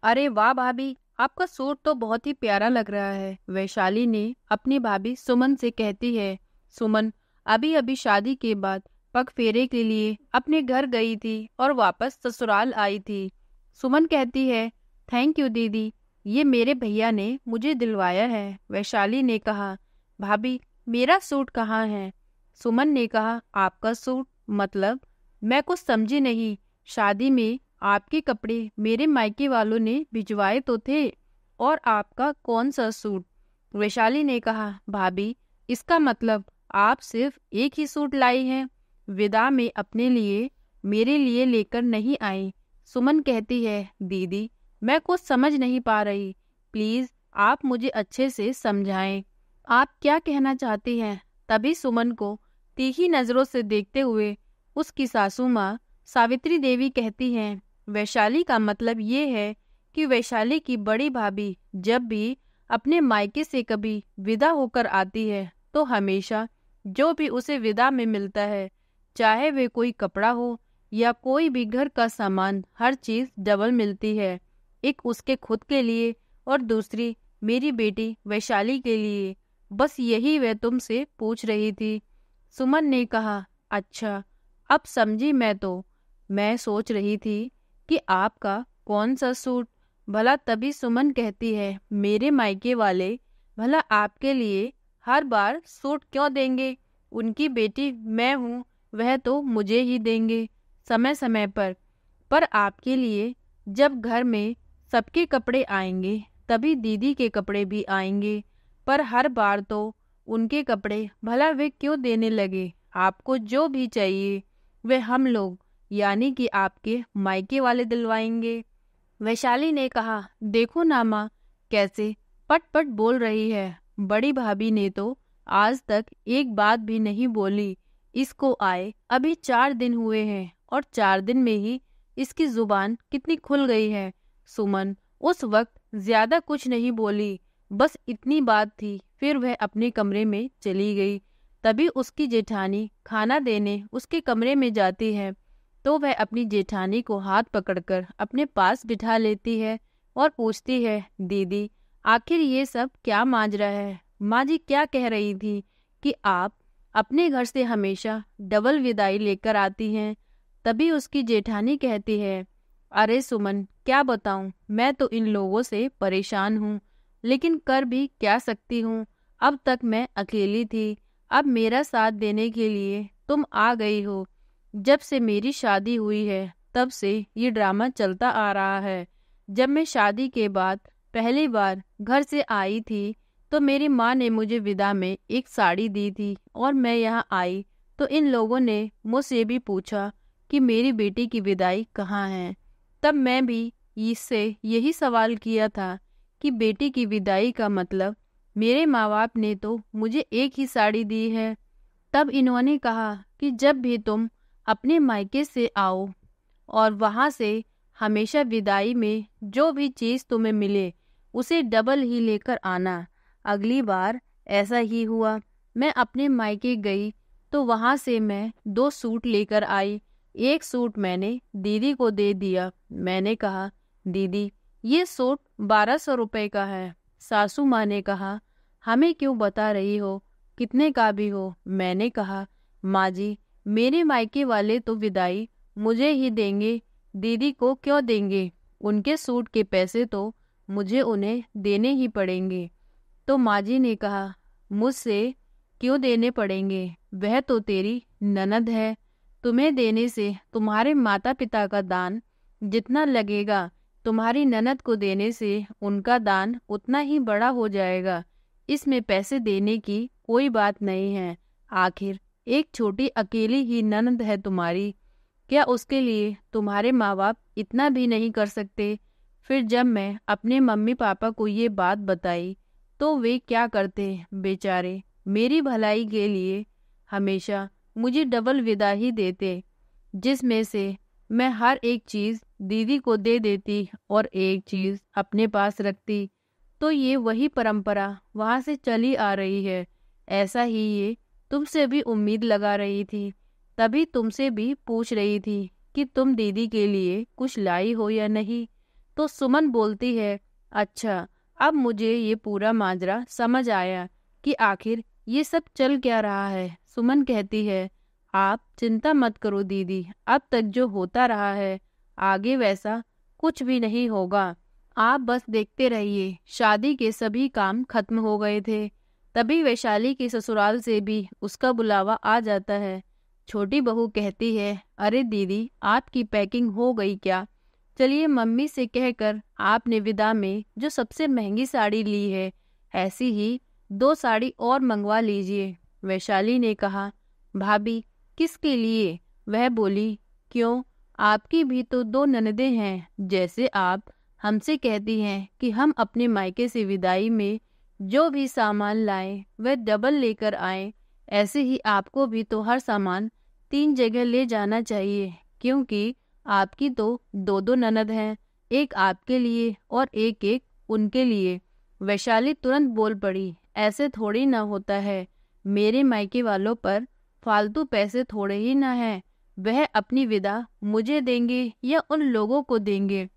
अरे वाह भाभी, आपका सूट तो बहुत ही प्यारा लग रहा है। वैशाली ने अपनी भाभी सुमन से कहती है। सुमन अभी अभी शादी के बाद पग फेरे के लिए अपने घर गई थी और वापस ससुराल आई थी। सुमन कहती है, थैंक यू दीदी, ये मेरे भैया ने मुझे दिलवाया है। वैशाली ने कहा, भाभी मेरा सूट कहाँ है? सुमन ने कहा, आपका सूट मतलब? मैं कुछ समझी नहीं। शादी में आपके कपड़े मेरे मायके वालों ने भिजवाए तो थे, और आपका कौन सा सूट? वैशाली ने कहा, भाभी इसका मतलब आप सिर्फ एक ही सूट लाई हैं, विदा में अपने लिए मेरे लिए लेकर नहीं आई। सुमन कहती है, दीदी मैं कुछ समझ नहीं पा रही, प्लीज आप मुझे अच्छे से समझाएं, आप क्या कहना चाहती हैं? तभी सुमन को तीखी नजरों से देखते हुए उसकी सासू माँ सावित्री देवी कहती हैं, वैशाली का मतलब ये है कि वैशाली की बड़ी भाभी जब भी अपने मायके से कभी विदा होकर आती है तो हमेशा जो भी उसे विदा में मिलता है, चाहे वे कोई कपड़ा हो या कोई भी घर का सामान, हर चीज डबल मिलती है। एक उसके खुद के लिए और दूसरी मेरी बेटी वैशाली के लिए। बस यही वह तुमसे पूछ रही थी। सुमन ने कहा, अच्छा अब समझी मैं सोच रही थी कि आपका कौन सा सूट भला। तभी सुमन कहती है, मेरे मायके वाले भला आपके लिए हर बार सूट क्यों देंगे? उनकी बेटी मैं हूँ, वह तो मुझे ही देंगे समय समय पर आपके लिए जब घर में सबके कपड़े आएंगे तभी दीदी के कपड़े भी आएंगे, पर हर बार तो उनके कपड़े भला वे क्यों देने लगे? आपको जो भी चाहिए वे हम लोग यानी कि आपके मायके वाले दिलवाएंगे। वैशाली ने कहा, देखो ना माँ कैसे पट पट बोल रही है। बड़ी भाभी ने तो आज तक एक बात भी नहीं बोली। इसको आए अभी 4 दिन हुए हैं और 4 दिन में ही इसकी जुबान कितनी खुल गई है। सुमन उस वक्त ज्यादा कुछ नहीं बोली, बस इतनी बात थी। फिर वह अपने कमरे में चली गई। तभी उसकी जेठानी खाना देने उसके कमरे में जाती है तो वह अपनी जेठानी को हाथ पकड़कर अपने पास बिठा लेती है और पूछती है, दीदी आखिर ये सब क्या माजरा है? माँ जी क्या कह रही थी कि आप अपने घर से हमेशा डबल विदाई लेकर आती हैं। तभी उसकी जेठानी कहती है, अरे सुमन क्या बताऊं, मैं तो इन लोगों से परेशान हूँ, लेकिन कर भी क्या सकती हूँ। अब तक मैं अकेली थी, अब मेरा साथ देने के लिए तुम आ गई हो। जब से मेरी शादी हुई है तब से ये ड्रामा चलता आ रहा है। जब मैं शादी के बाद पहली बार घर से आई थी तो मेरी माँ ने मुझे विदा में एक साड़ी दी थी, और मैं यहाँ आई तो इन लोगों ने मुझसे भी पूछा कि मेरी बेटी की विदाई कहाँ है। तब मैं भी इससे यही सवाल किया था कि बेटी की विदाई का मतलब मेरे माँ बाप ने तो मुझे एक ही साड़ी दी है। तब इन्होंने कहा कि जब भी तुम अपने मायके से आओ और वहाँ से हमेशा विदाई में जो भी चीज़ तुम्हें मिले उसे डबल ही लेकर आना। अगली बार ऐसा ही हुआ। मैं अपने मायके गई तो वहाँ से मैं 2 सूट लेकर आई। एक सूट मैंने दीदी को दे दिया। मैंने कहा, दीदी ये सूट 1200 रुपये का है। सासू माँ ने कहा, हमें क्यों बता रही हो, कितने का भी हो? मैंने कहा, माँ जी मेरे मायके वाले तो विदाई मुझे ही देंगे, दीदी को क्यों देंगे? उनके सूट के पैसे तो मुझे उन्हें देने ही पड़ेंगे। तो माँ जी ने कहा, मुझसे क्यों देने पड़ेंगे? वह तो तेरी ननद है, तुम्हें देने से तुम्हारे माता पिता का दान जितना लगेगा तुम्हारी ननद को देने से उनका दान उतना ही बड़ा हो जाएगा। इसमें पैसे देने की कोई बात नहीं है। आखिर एक छोटी अकेली ही ननद है तुम्हारी, क्या उसके लिए तुम्हारे माँ बाप इतना भी नहीं कर सकते? फिर जब मैं अपने मम्मी पापा को ये बात बताई तो वे क्या करते बेचारे, मेरी भलाई के लिए हमेशा मुझे डबल विदा ही देते, जिसमें से मैं हर एक चीज़ दीदी को दे देती और एक चीज़ अपने पास रखती। तो ये वही परंपरा वहाँ से चली आ रही है। ऐसा ही ये तुमसे भी उम्मीद लगा रही थी, तभी तुमसे भी पूछ रही थी कि तुम दीदी के लिए कुछ लाई हो या नहीं। तो सुमन बोलती है, अच्छा अब मुझे ये पूरा माजरा समझ आया कि आखिर ये सब चल क्या रहा है। सुमन कहती है, आप चिंता मत करो दीदी, अब तक जो होता रहा है आगे वैसा कुछ भी नहीं होगा। आप बस देखते रहिए। शादी के सभी काम खत्म हो गए थे। तभी वैशाली के ससुराल से भी उसका बुलावा आ जाता है। छोटी बहू कहती है, अरे दीदी आपकी पैकिंग हो गई क्या? चलिए मम्मी से कहकर आपने विदा में जो सबसे महंगी साड़ी ली है ऐसी ही 2 साड़ी और मंगवा लीजिए। वैशाली ने कहा, भाभी किसके लिए? वह बोली, क्यों, आपकी भी तो 2 ननदें हैं। जैसे आप हमसे कहती हैं कि हम अपने मायके से विदाई में जो भी सामान लाएं वह डबल लेकर आएं, ऐसे ही आपको भी तो हर सामान 3 जगह ले जाना चाहिए, क्योंकि आपकी तो 2 ननद हैं, एक आपके लिए और एक एक उनके लिए। वैशाली तुरंत बोल पड़ी, ऐसे थोड़ी ना होता है, मेरे मायके वालों पर फालतू पैसे थोड़े ही ना हैं, वह अपनी विदा मुझे देंगे या उन लोगों को देंगे।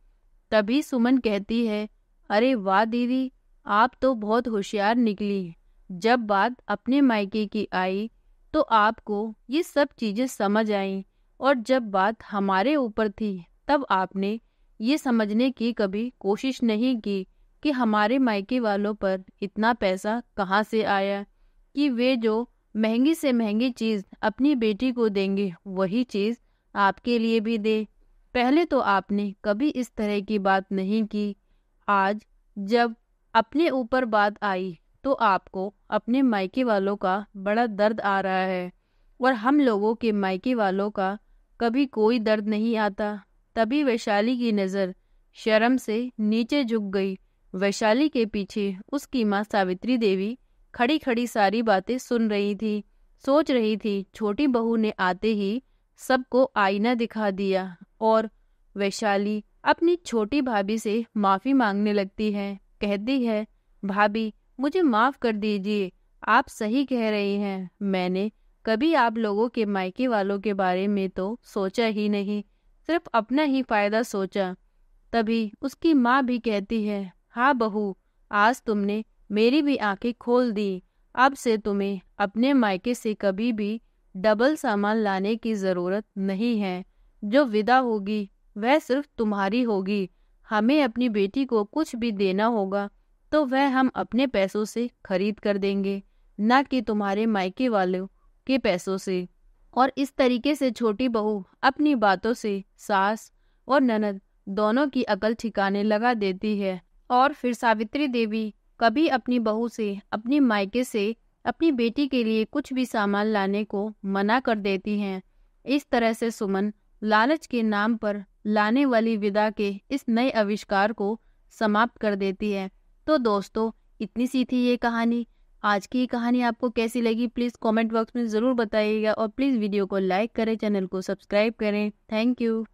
तभी सुमन कहती है, अरे वाह दीदी, आप तो बहुत होशियार निकली। जब बात अपने मायके की आई तो आपको ये सब चीजें समझ आईं, और जब बात हमारे ऊपर थी तब आपने ये समझने की कभी कोशिश नहीं की कि हमारे मायके वालों पर इतना पैसा कहाँ से आया कि वे जो महंगी से महंगी चीज़ अपनी बेटी को देंगे वही चीज़ आपके लिए भी दे। पहले तो आपने कभी इस तरह की बात नहीं की। आज जब अपने ऊपर बात आई तो आपको अपने मायके वालों का बड़ा दर्द आ रहा है, और हम लोगों के मायके वालों का कभी कोई दर्द नहीं आता। तभी वैशाली की नज़र शर्म से नीचे झुक गई। वैशाली के पीछे उसकी माँ सावित्री देवी खड़ी खड़ी सारी बातें सुन रही थी, सोच रही थी। छोटी बहू ने आते ही सबको आईना दिखा दिया और वैशाली अपनी छोटी भाभी से माफ़ी मांगने लगती है। कहती है, भाभी मुझे माफ़ कर दीजिए, आप सही कह रही हैं, मैंने कभी आप लोगों के मायके वालों के बारे में तो सोचा ही नहीं, सिर्फ अपना ही फ़ायदा सोचा। तभी उसकी माँ भी कहती है, हाँ बहू, आज तुमने मेरी भी आंखें खोल दी। अब से तुम्हें अपने मायके से कभी भी डबल सामान लाने की ज़रूरत नहीं है। जो विदा होगी वह सिर्फ तुम्हारी होगी। हमें अपनी बेटी को कुछ भी देना होगा तो वह हम अपने पैसों से खरीद कर देंगे, ना कि तुम्हारे मायके वालों के पैसों से। और इस तरीके से छोटी बहू अपनी बातों से सास और ननद दोनों की अकल ठिकाने लगा देती है। और फिर सावित्री देवी कभी अपनी बहू से अपनी मायके से अपनी बेटी के लिए कुछ भी सामान लाने को मना कर देती हैं। इस तरह से सुमन लालच के नाम पर लाने वाली विदा के इस नए आविष्कार को समाप्त कर देती है। तो दोस्तों, इतनी सी थी ये कहानी। आज की कहानी आपको कैसी लगी प्लीज़ कमेंट बॉक्स में ज़रूर बताइएगा, और प्लीज़ वीडियो को लाइक करें, चैनल को सब्सक्राइब करें। Thank you.